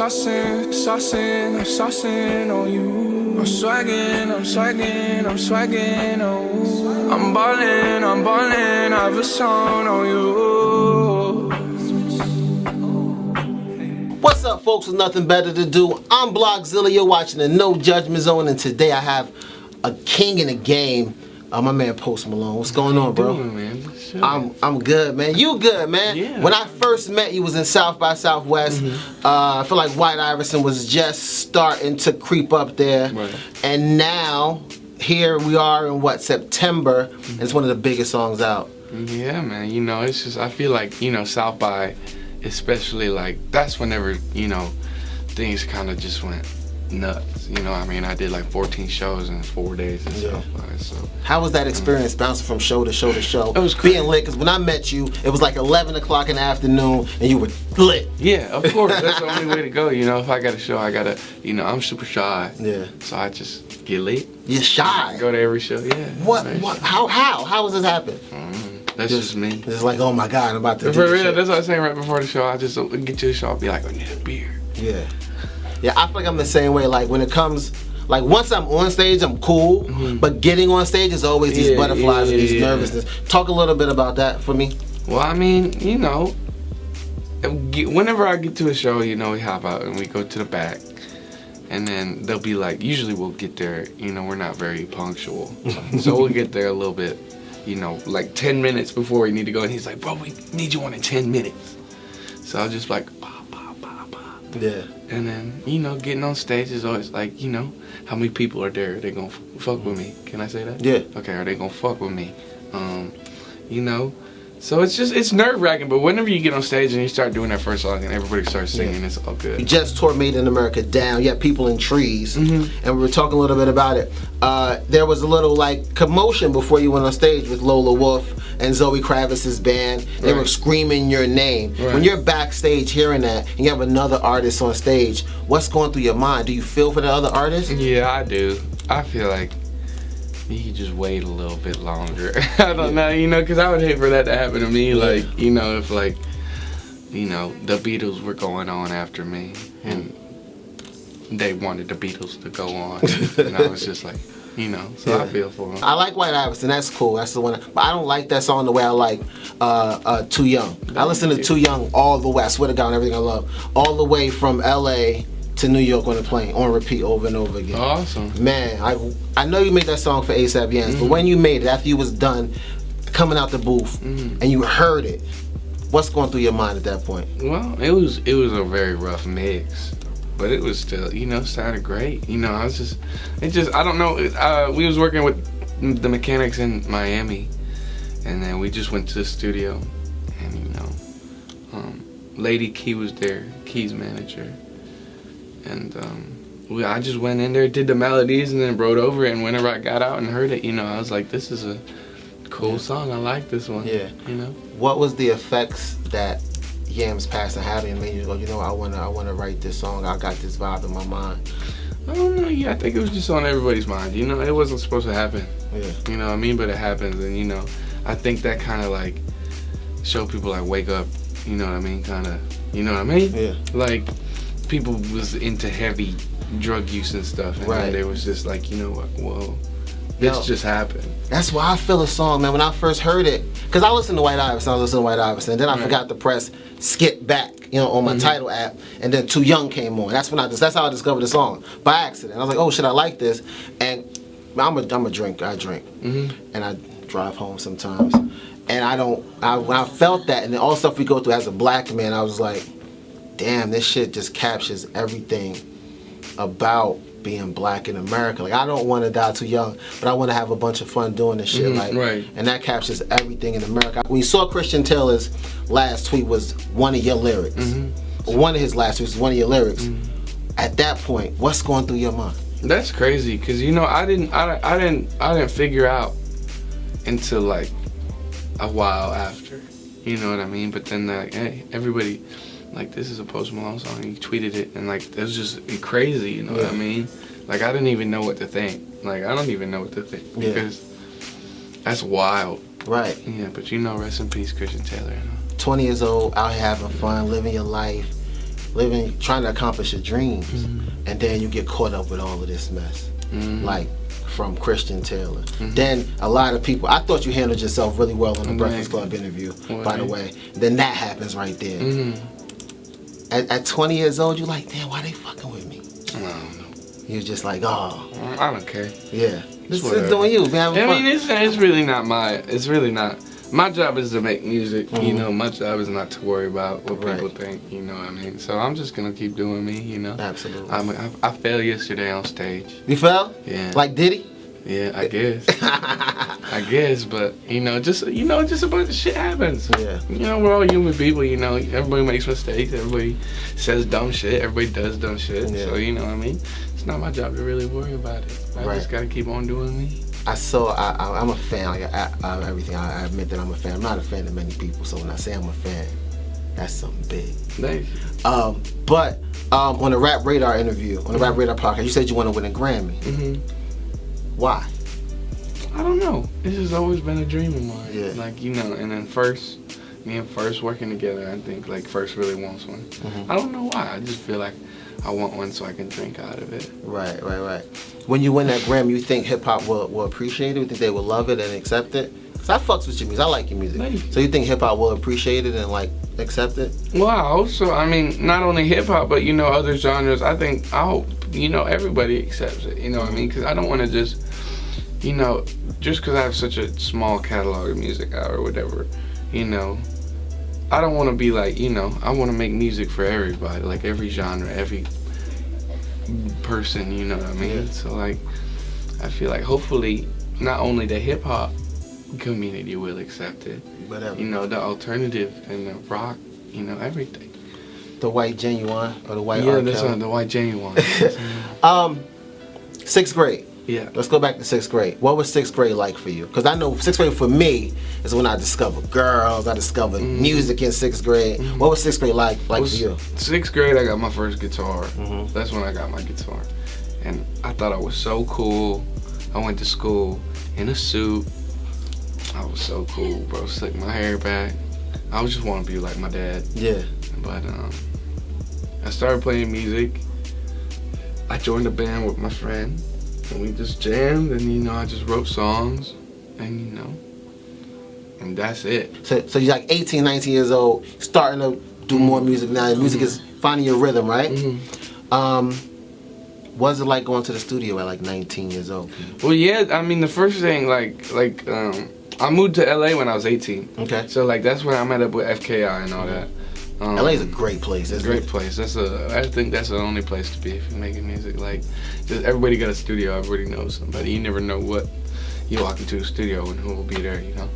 saucing on you. I'm swagging, oh. I'm ballin', I've a song on you. What's up, folks with nothing better to do? I'm Blockzilla, you're watching the No Judgment Zone, and today I have a king in the game, my man Post Malone. What's going on, bro? Doing, man? I'm good, man. You good, man? Yeah. When I first met you was in South by Southwest. I feel like White Iverson was just starting to creep up there. Right. And now, here we are in September, and it's one of the biggest songs out. Yeah, man. You know, it's just, I feel like, you know, South by, especially like, that's whenever, you know, things kind of just went nuts. You know, I mean, I did like 14 shows in 4 days and South by, so. How was that experience bouncing from show to show to show? It was crazy. Being lit, because when I met you, it was like 11 o'clock in the afternoon, and you were lit. Yeah, of course. That's the only way to go. You know, if I got a show, I gotta, you know, I'm super shy. Yeah. So I just get lit. You're shy. Go to every show, yeah. What? How was this happen? That's just me. It's like, oh my God, I'm about to do For this real, shit. that's what I was saying right before the show. I just get to the show, I'll be like, I need a beer. Yeah. Yeah, I feel like I'm the same way. Like, when it comes, like, once I'm on stage, I'm cool. But getting on stage is always these butterflies and these nervousness. Talk a little bit about that for me. Well, I mean, you know, whenever I get to a show, you know, we hop out and we go to the back. And then they'll be like, usually we'll get there, you know, we're not very punctual. So we'll get there a little bit, you know, like 10 minutes before we need to go. And he's like, bro, we need you on in 10 minutes. So I'll just like, pop. Yeah. And then, you know, getting on stage is always like, you know, how many people are there? Are they gonna fuck with me? Can I say that? Yeah. Okay, are they gonna fuck with me? You know, so it's nerve-wracking, but whenever you get on stage and you start doing that first song and everybody starts singing, it's all good. You just tore Made in America down. You had People in Trees. And we were talking a little bit about it. There was a little, like, commotion before you went on stage with Lola Wolf and Zoe Kravitz's band. They were screaming your name. When you're backstage hearing that and you have another artist on stage, what's going through your mind? Do you feel for the other artist? Yeah, I do. I feel like you could just wait a little bit longer. I don't know, you know, because I would hate for that to happen to me. Like, you know, if, like, you know, the Beatles were going on after me and they wanted the Beatles to go on. And I was just like, you know, so I feel for them. I like White Iverson, that's cool. That's the one. But I don't like that song the way I like Too Young. I listen to Too Young all the way. I swear to God, on everything I love. All the way from LA to New York on the plane, on repeat over and over again. Awesome. Man, I know you made that song for A$AP Yams, but when you made it, after you was done coming out the booth and you heard it, what's going through your mind at that point? Well, it was a very rough mix, but it was still, you know, sounded great. You know, I don't know, we was working with the mechanics in Miami, and then we just went to the studio, and, you know, Lady Key was there, Key's manager. And I just went in there, did the melodies, and then wrote over it. And whenever I got out and heard it, you know, I was like, this is a cool song. I like this one. Yeah. You know? What was the effects that Yams passing had and made you go, you know, I wanna write this song. I got this vibe in my mind. I don't know. Yeah, I think it was just on everybody's mind. You know, it wasn't supposed to happen. Yeah. You know what I mean? But it happens. And, you know, I think that kind of, like, show people, like, wake up. You know what I mean? Kind of, you know what I mean? Yeah. Like, people was into heavy drug use and stuff, and then they was just like, you know what, whoa, this just happened. That's why I feel a song, man. When I first heard it, because I listened to White Iverson, and then I forgot to press skip back, you know, on my title app, and then Too Young came on. That's how I discovered the song, by accident. I was like, oh shit, I like this, and I'm a drinker. I drink, and I drive home sometimes, and when I felt that, and then all the stuff we go through as a black man, I was like, damn, this shit just captures everything about being black in America. Like, I don't want to die too young, but I want to have a bunch of fun doing this shit. And that captures everything in America. When you saw Christian Taylor's last tweet was one of your lyrics, one of his last tweets was one of your lyrics. At that point, what's going through your mind? That's crazy, cause you know I didn't figure out until like a while after. You know what I mean? But then like, hey, everybody. Like, this is a Post Malone song, he tweeted it, and like, it was just crazy, you know what I mean? Like, I didn't even know what to think. Like, I don't even know what to think, because that's wild. Right. Yeah, but you know, rest in peace, Christian Taylor. You know? 20 years old, out here having fun, living your life, living, trying to accomplish your dreams, and then you get caught up with all of this mess, like from Christian Taylor. Then a lot of people, I thought you handled yourself really well in the Breakfast Club interview, by the way. Then that happens right there. At 20 years old, you're like, damn, why they fucking with me? I don't know. You're just like, oh. I don't care. Yeah. This is doing you, man. I mean, it's really not my job is to make music, you know. My job is not to worry about what people think, you know what I mean? So I'm just gonna keep doing me, you know. Absolutely. I failed yesterday on stage. You fell? Yeah. Like Diddy? Yeah, I guess. I guess, but just a bunch of shit happens. Yeah. You know, we're all human people, you know. Everybody makes mistakes, everybody says dumb shit, everybody does dumb shit. Yeah. So, you know what I mean? It's not my job to really worry about it. I just gotta keep on doing me. I'm a fan, like everything. I admit that I'm a fan. I'm not a fan of many people, so when I say I'm a fan, that's something big. Thank you. But on the Rap Radar interview, on the Rap Radar podcast, you said you want to win a Grammy. Why? I don't know. It's just always been a dream of mine. Yeah. Like, you know, and then me and First working together, I think, like, First really wants one. I don't know why. I just feel like I want one so I can drink out of it. Right. When you win that Grammy, you think hip-hop will appreciate it? You think they will love it and accept it? Because I fucks with your music. I like your music. Thank you. So you think hip-hop will appreciate it and, like, accept it? Well, I hope so. I mean, not only hip-hop, but, you know, other genres. I hope, you know, everybody accepts it. You know what I mean? Because I don't want to just, you know, just because I have such a small catalog of music out or whatever, you know, I don't want to be like, you know, I want to make music for everybody, like every genre, every person, you know what I mean? So, like, I feel like hopefully not only the hip-hop community will accept it, but you know, the alternative and the rock, you know, everything. The white genuine or the white R. Kelly? Yeah, the white genuine. 6th grade. Yeah. Let's go back to 6th grade. What was 6th grade like for you? Because I know 6th grade for me is when I discovered girls, I discovered music in 6th grade. What was 6th grade like for you? 6th grade, I got my first guitar. That's when I got my guitar. And I thought I was so cool. I went to school in a suit. I was so cool, bro. Slicked my hair back. I was just want to be like my dad. Yeah. But I started playing music. I joined a band with my friend. And we just jammed, and you know, I just wrote songs, and you know, and that's it. So you're like 18, 19 years old, starting to do more music now. Your music is finding your rhythm, right? What's it like going to the studio at like 19 years old? Well, yeah, I mean, the first thing, I moved to LA when I was 18. Okay. So like that's when I met up with FKI and all that. LA is a great place. It's a great place. I think that's the only place to be if you're making music. Like, just everybody got a studio. Everybody knows somebody. You never know what you walk into a studio and who will be there. You know.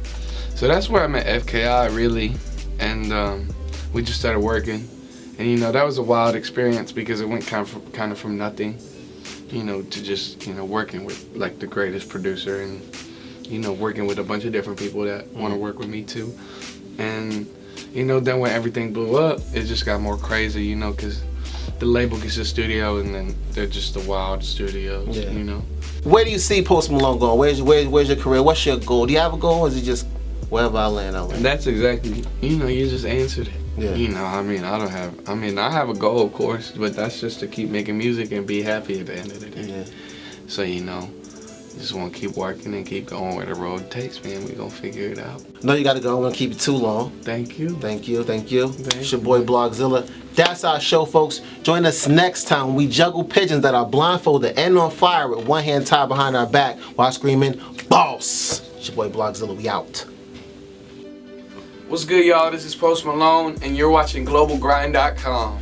So that's where I met FKI really, and we just started working. And you know, that was a wild experience because it went kind of from nothing, you know, to just, you know, working with like the greatest producer and, you know, working with a bunch of different people that want to work with me too, and. You know, then when everything blew up, it just got more crazy, you know, because the label gets a studio and then they're just the wild studios, you know. Where do you see Post Malone going? Where's your career? What's your goal? Do you have a goal, or is it just wherever I land, I land? And that's exactly, you know, you just answered it. Yeah. You know, I mean, I have a goal, of course, but that's just to keep making music and be happy at the end of the day. Yeah. So, you know. Just want to keep working and keep going where the road takes me, and we're going to figure it out. No, you got to go. I won't keep it too long. Thank you. It's your boy, Blogzilla. That's our show, folks. Join us next time when we juggle pigeons that are blindfolded and on fire with one hand tied behind our back while screaming, "Boss!" It's your boy, Blogzilla. We out. What's good, y'all? This is Post Malone, and you're watching GlobalGrind.com.